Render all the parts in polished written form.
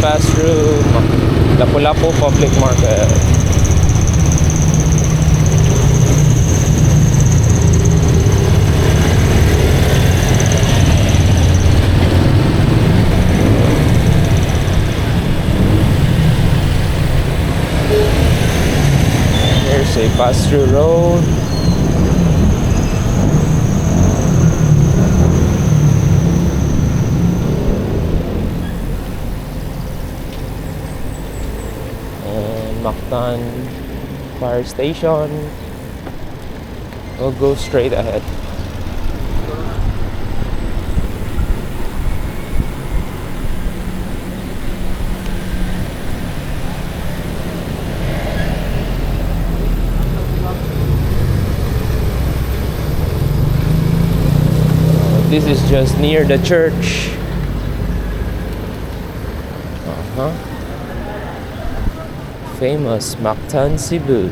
pass through Lapu-Lapu Public Market. Here's a pass-through road. Mactan Fire Station. We'll go straight ahead. This is just near the church. Famous Mactan, Cebu.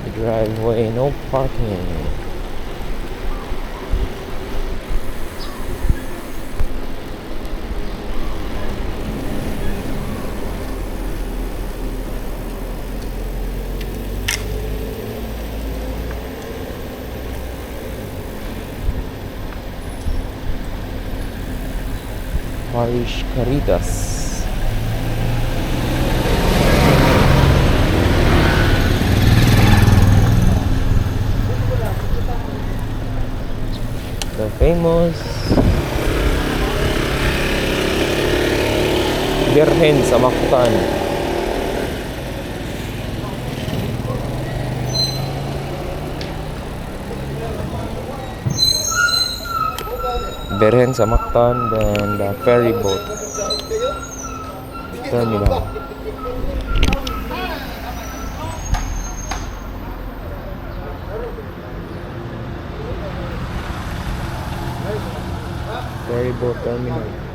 The driveway, no parking. Parish Caritas. The famous Birhen sa Mactan. Birhen sa Mactan, then the ferry boat terminal. Ferry boat terminal.